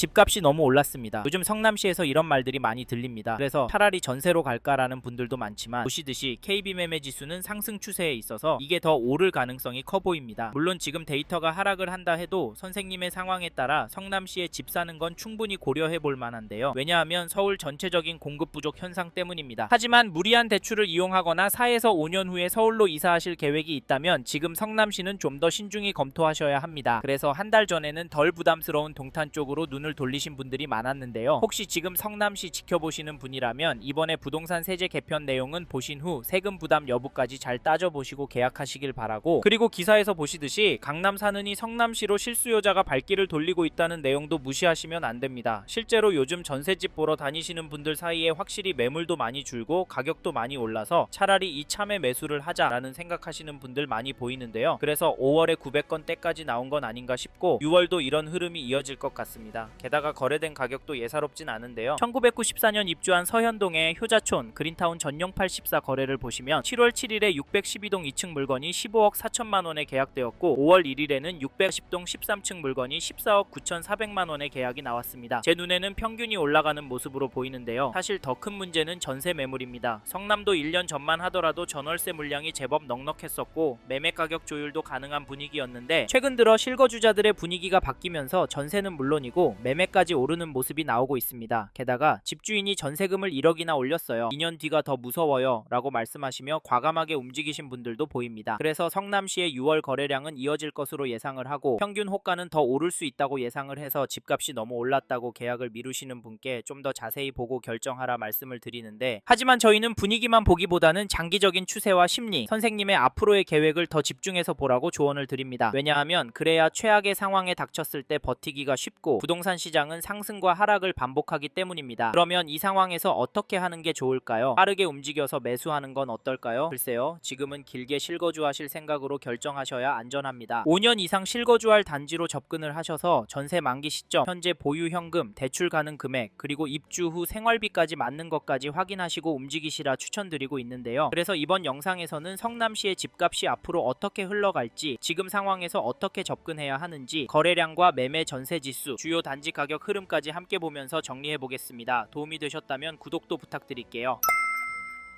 집값이 너무 올랐습니다. 요즘 성남시에서 이런 말들이 많이 들립니다. 그래서 차라리 전세로 갈까라는 분들도 많지만 보시듯이 KB 매매 지수는 상승 추세에 있어서 이게 더 오를 가능성이 커 보입니다. 물론 지금 데이터가 하락을 한다 해도 선생님의 상황에 따라 성남시에 집 사는 건 충분히 고려해 볼 만한데요. 왜냐하면 서울 전체적인 공급 부족 현상 때문입니다. 하지만 무리한 대출을 이용하거나 4에서 5년 후에 서울로 이사하실 계획이 있다면 지금 성남시는 좀 더 신중히 검토하셔야 합니다. 그래서 한 달 전에는 덜 부담스러운 동탄 쪽으로 눈을 돌리신 분들이 많았는데요. 혹시 지금 성남시 지켜보시는 분이라면 이번에 부동산 세제 개편 내용은 보신 후 세금 부담 여부까지 잘 따져보시고 계약하시길 바라고, 그리고 기사에서 보시듯이 강남 사느니 성남시로 실수요자가 발길을 돌리고 있다는 내용도 무시하시면 안 됩니다. 실제로 요즘 전세집 보러 다니시는 분들 사이에 확실히 매물도 많이 줄고 가격도 많이 올라서 차라리 이참에 매수를 하자라는 생각하시는 분들 많이 보이는데요. 그래서 5월에 900건대까지 나온 건 아닌가 싶고 6월도 이런 흐름이 이어질 것 같습니다. 게다가 거래된 가격도 예사롭진 않은데요. 1994년 입주한 서현동의 효자촌 그린타운 전용 84 거래를 보시면 7월 7일에 612동 2층 물건이 15억 4천만 원에 계약되었고 5월 1일에는 610동 13층 물건이 14억 9,400만 원에 계약이 나왔습니다. 제 눈에는 평균이 올라가는 모습으로 보이는데요. 사실 더 큰 문제는 전세 매물입니다. 성남도 1년 전만 하더라도 전월세 물량이 제법 넉넉했었고 매매 가격 조율도 가능한 분위기였는데 최근 들어 실거주자들의 분위기가 바뀌면서 전세는 물론이고 매매까지 오르는 모습이 나오고 있습니다. 게다가 집주인이 전세금을 1억이나 올렸어요. 2년 뒤가 더 무서워요 라고 말씀하시며 과감하게 움직이신 분들도 보입니다. 그래서 성남시의 6월 거래량은 이어질 것으로 예상을 하고 평균 호가는 더 오를 수 있다고 예상을 해서 집값이 너무 올랐다고 계약을 미루시는 분께 좀 더 자세히 보고 결정하라 말씀을 드리는데, 하지만 저희는 분위기만 보기보다는 장기적인 추세와 심리, 선생님의 앞으로의 계획을 더 집중해서 보라고 조언을 드립니다. 왜냐하면 그래야 최악의 상황에 닥쳤을 때 버티기가 쉽고 부동산 시장은 상승과 하락을 반복하기 때문입니다. 그러면 이 상황에서 어떻게 하는 게 좋을까요? 빠르게 움직여서 매수하는 건 어떨까요? 글쎄요, 지금은 길게 실거주하실 생각으로 결정하셔야 안전합니다. 5년 이상 실거주할 단지로 접근을 하셔서 전세 만기 시점, 현재 보유 현금, 대출 가능 금액, 그리고 입주 후 생활비까지 맞는 것까지 확인하시고 움직이시라 추천드리고 있는데요. 그래서 이번 영상에서는 성남시의 집값이 앞으로 어떻게 흘러갈지, 지금 상황에서 어떻게 접근해야 하는지, 거래량과 매매 전세 지수, 주요 단지 가격 흐름까지 함께 보면서 정리해 보겠습니다. 도움이 되셨다면 구독도 부탁드릴게요.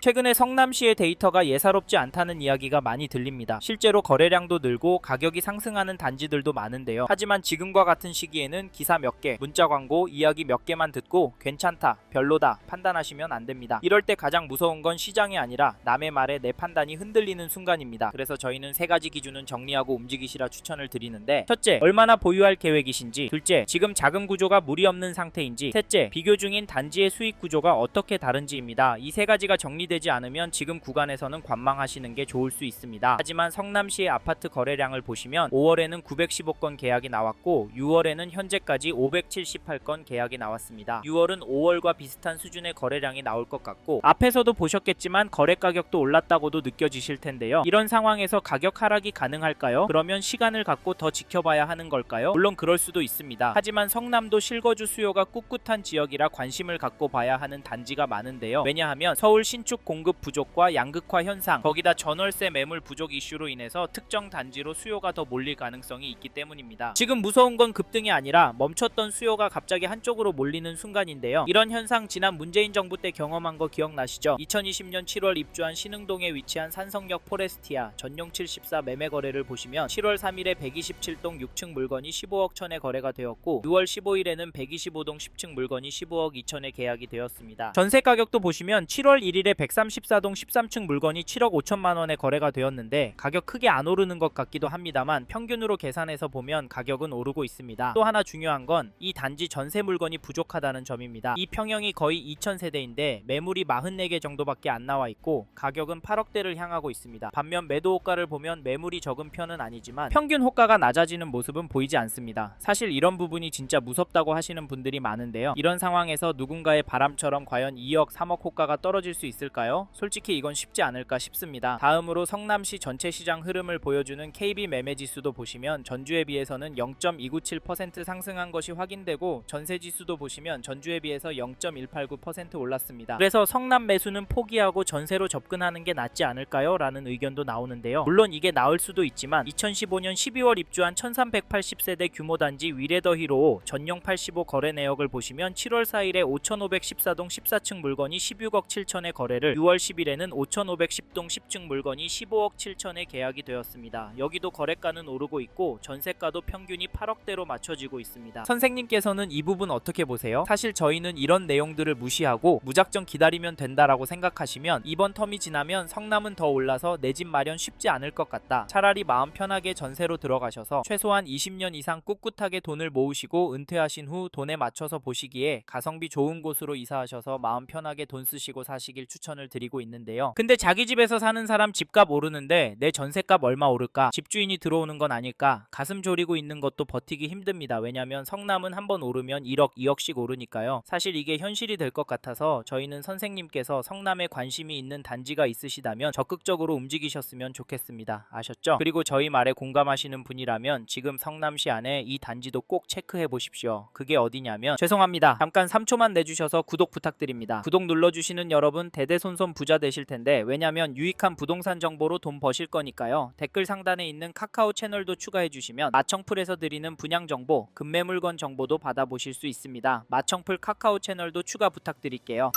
최근에 성남시의 데이터가 예사롭지 않다는 이야기가 많이 들립니다. 실제로 거래량도 늘고 가격이 상승하는 단지들도 많은데요. 하지만 지금과 같은 시기에는 기사 몇 개, 문자 광고, 이야기 몇 개만 듣고 괜찮다, 별로다 판단하시면 안 됩니다. 이럴 때 가장 무서운 건 시장이 아니라 남의 말에 내 판단이 흔들리는 순간입니다. 그래서 저희는 세 가지 기준은 정리하고 움직이시라 추천을 드리는데, 첫째, 얼마나 보유할 계획이신지, 둘째, 지금 자금 구조가 무리 없는 상태인지, 셋째, 비교 중인 단지의 수익 구조가 어떻게 다른지입니다. 이 세 가지가 되지 않으면 지금 구간에서는 관망하시는 게 좋을 수 있습니다. 하지만 성남시의 아파트 거래량을 보시면 5월에는 915건 계약이 나왔고 6월에는 현재까지 578건 계약이 나왔습니다. 6월은 5월과 비슷한 수준의 거래량이 나올 것 같고, 앞에서도 보셨겠지만 거래 가격도 올랐다고도 느껴지실 텐데요. 이런 상황에서 가격 하락이 가능할까요? 그러면 시간을 갖고 더 지켜봐야 하는 걸까요? 물론 그럴 수도 있습니다. 하지만 성남도 실거주 수요가 꿋꿋한 지역이라 관심을 갖고 봐야 하는 단지가 많은데요. 왜냐하면 서울 신축 공급 부족과 양극화 현상, 거기다 전월세 매물 부족 이슈로 인해서 특정 단지로 수요가 더 몰릴 가능성이 있기 때문입니다. 지금 무서운 건 급등이 아니라 멈췄던 수요가 갑자기 한쪽으로 몰리는 순간인데요. 이런 현상 지난 문재인 정부 때 경험한 거 기억나시죠? 2020년 7월 입주한 신흥동에 위치한 산성역 포레스티아 전용 74 매매 거래를 보시면 7월 3일에 127동 6층 물건이 15억 천에 거래가 되었고 6월 15일에는 125동 10층 물건이 15억 2천에 계약이 되었습니다. 전세 가격도 보시면 7월 1일에 134동 13층 물건이 7억 5천만 원에 거래가 되었는데 가격 크게 안 오르는 것 같기도 합니다만 평균으로 계산해서 보면 가격은 오르고 있습니다. 또 하나 중요한 건 이 단지 전세 물건이 부족하다는 점입니다. 이 평형이 거의 2,000세대인데 매물이 44개 정도밖에 안 나와 있고 가격은 8억대를 향하고 있습니다. 반면 매도 호가를 보면 매물이 적은 편은 아니지만 평균 호가가 낮아지는 모습은 보이지 않습니다. 사실 이런 부분이 진짜 무섭다고 하시는 분들이 많은데요. 이런 상황에서 누군가의 바람처럼 과연 2억 3억 호가가 떨어질 수 있을까 않을까요? 솔직히 이건 쉽지 않을까 싶습니다. 다음으로 성남시 전체 시장 흐름을 보여주는 KB 매매지수도 보시면 전주에 비해서는 0.297% 상승한 것이 확인되고 전세지수도 보시면 전주에 비해서 0.189% 올랐습니다. 그래서 성남 매수는 포기하고 전세로 접근하는 게 낫지 않을까요? 라는 의견도 나오는데요. 물론 이게 나을 수도 있지만 2015년 12월 입주한 1380세대 규모 단지 위레더 히로 전용 85 거래 내역을 보시면 7월 4일에 5514동 14층 물건이 16억 7천에 거래를 6월 10일에는 5510동 10층 물건이 15억 7천에 계약이 되었습니다. 여기도 거래가는 오르고 있고 전세가도 평균이 8억대로 맞춰지고 있습니다. 선생님께서는 이 부분 어떻게 보세요? 사실 저희는 이런 내용들을 무시하고 무작정 기다리면 된다라고 생각하시면 이번 텀이 지나면 성남은 더 올라서 내 집 마련 쉽지 않을 것 같다. 차라리 마음 편하게 전세로 들어가셔서 최소한 20년 이상 꿋꿋하게 돈을 모으시고 은퇴하신 후 돈에 맞춰서 보시기에 가성비 좋은 곳으로 이사하셔서 마음 편하게 돈 쓰시고 사시길 추천을 드리고 있는데요. 근데 자기 집에서 사는 사람 집값 오르는데 내 전세값 얼마 오를까? 집주인이 들어오는 건 아닐까? 가슴 졸이고 있는 것도 버티기 힘듭니다. 왜냐면 성남은 한번 오르면 1억, 2억씩 오르니까요. 사실 이게 현실이 될 것 같아서 저희는 선생님께서 성남에 관심이 있는 단지가 있으시다면 적극적으로 움직이셨으면 좋겠습니다. 아셨죠? 그리고 저희 말에 공감하시는 분이라면 지금 성남시 안에 이 단지도 꼭 체크해 보십시오. 그게 어디냐면 죄송합니다. 잠깐 3초만 내주셔서 구독 부탁드립니다. 구독 눌러주시는 여러분 대대손손 부자 되실 텐데 왜냐면 유익한 부동산 정보로 돈 버실 거니까요. 댓글 상단에 있는 카카오 채널도 추가해 주시면 마청풀에서 드리는 분양 정보, 급매물건 정보도 받아보실 수 있습니다. 마청풀 카카오 채널도 추가 부탁드릴게요.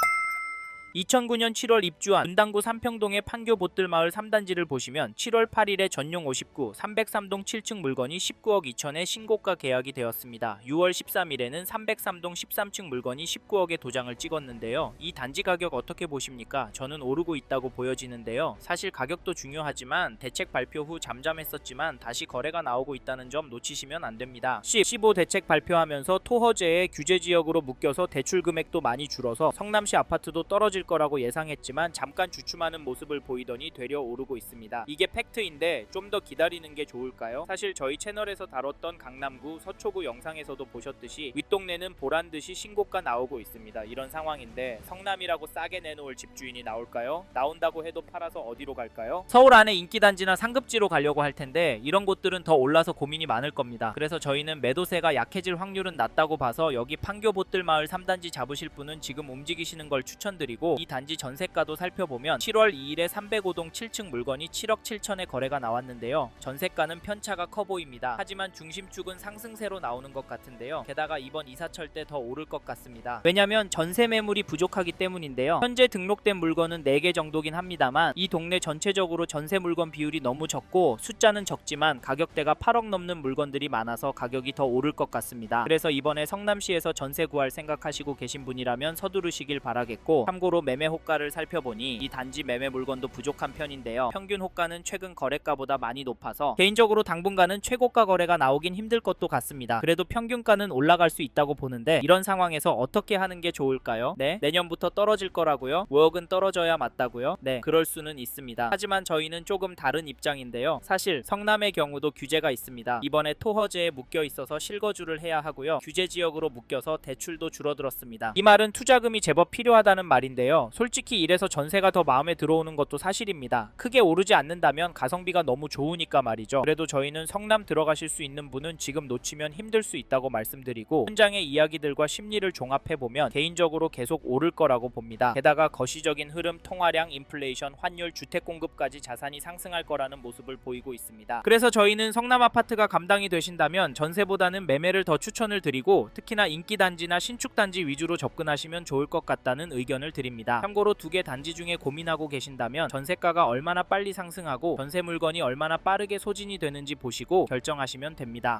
2009년 7월 입주한 분당구 삼평동의 판교 보뜰마을 3단지를 보시면 7월 8일에 전용 59, 303동 7층 물건이 19억 2천에 신고가 계약이 되었습니다. 6월 13일에는 303동 13층 물건이 19억에 도장을 찍었는데요. 이 단지 가격 어떻게 보십니까? 저는 오르고 있다고 보여지는데요. 사실 가격도 중요하지만 대책 발표 후 잠잠했었지만 다시 거래가 나오고 있다는 점 놓치시면 안 됩니다. 15 대책 발표하면서 토허제의 규제 지역으로 묶여서 대출 금액도 많이 줄어서 성남시 아파트도 떨어질 거라고 예상했지만 잠깐 주춤하는 모습을 보이더니 되려 오르고 있습니다. 이게 팩트인데 좀 더 기다리는 게 좋을까요? 사실 저희 채널에서 다뤘던 강남구, 서초구 영상에서도 보셨듯이 윗동네는 보란듯이 신고가 나오고 있습니다. 이런 상황인데 성남이라고 싸게 내놓을 집주인이 나올까요? 나온다고 해도 팔아서 어디로 갈까요? 서울 안에 인기단지나 상급지로 가려고 할 텐데 이런 곳들은 더 올라서 고민이 많을 겁니다. 그래서 저희는 매도세가 약해질 확률은 낮다고 봐서 여기 판교 보뜰마을 3단지 잡으실 분은 지금 움직이시는 걸 추천드리고 이 단지 전세가도 살펴보면 7월 2일에 305동 7층 물건이 7억 7천에 거래가 나왔는데요. 전세가는 편차가 커 보입니다. 하지만 중심축은 상승세로 나오는 것 같은데요. 게다가 이번 이사철 때 더 오를 것 같습니다. 왜냐면 전세 매물이 부족하기 때문인데요. 현재 등록된 물건은 4개 정도긴 합니다만 이 동네 전체적으로 전세 물건 비율이 너무 적고 숫자는 적지만 가격대가 8억 넘는 물건들이 많아서 가격이 더 오를 것 같습니다. 그래서 이번에 성남시에서 전세 구할 생각하시고 계신 분이라면 서두르시길 바라겠고 참고로 매매 호가를 살펴보니 이 단지 매매 물건도 부족한 편인데요. 평균 호가는 최근 거래가보다 많이 높아서 개인적으로 당분간은 최고가 거래가 나오긴 힘들 것도 같습니다. 그래도 평균가는 올라갈 수 있다고 보는데 이런 상황에서 어떻게 하는 게 좋을까요? 네, 내년부터 떨어질 거라고요? 5억은 떨어져야 맞다고요? 네, 그럴 수는 있습니다. 하지만 저희는 조금 다른 입장인데요. 사실 성남의 경우도 규제가 있습니다. 이번에 토허제에 묶여 있어서 실거주를 해야 하고요. 규제 지역으로 묶여서 대출도 줄어들었습니다. 이 말은 투자금이 제법 필요하다는 말인데요. 솔직히 이래서 전세가 더 마음에 들어오는 것도 사실입니다. 크게 오르지 않는다면 가성비가 너무 좋으니까 말이죠. 그래도 저희는 성남 들어가실 수 있는 분은 지금 놓치면 힘들 수 있다고 말씀드리고 현장의 이야기들과 심리를 종합해보면 개인적으로 계속 오를 거라고 봅니다. 게다가 거시적인 흐름, 통화량, 인플레이션, 환율, 주택 공급까지 자산이 상승할 거라는 모습을 보이고 있습니다. 그래서 저희는 성남 아파트가 감당이 되신다면 전세보다는 매매를 더 추천을 드리고 특히나 인기단지나 신축단지 위주로 접근하시면 좋을 것 같다는 의견을 드립니다. 참고로 2개 단지 중에 고민하고 계신다면 전세가가 얼마나 빨리 상승하고 전세 물건이 얼마나 빠르게 소진이 되는지 보시고 결정하시면 됩니다.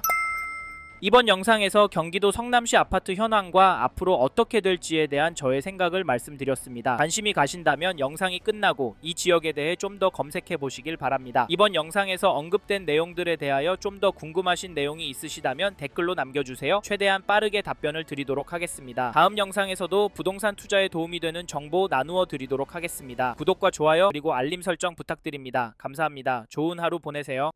이번 영상에서 경기도 성남시 아파트 현황과 앞으로 어떻게 될지에 대한 저의 생각을 말씀드렸습니다. 관심이 가신다면 영상이 끝나고 이 지역에 대해 좀 더 검색해 보시길 바랍니다. 이번 영상에서 언급된 내용들에 대하여 좀 더 궁금하신 내용이 있으시다면 댓글로 남겨주세요. 최대한 빠르게 답변을 드리도록 하겠습니다. 다음 영상에서도 부동산 투자에 도움이 되는 정보 나누어 드리도록 하겠습니다. 구독과 좋아요 그리고 알림 설정 부탁드립니다. 감사합니다. 좋은 하루 보내세요.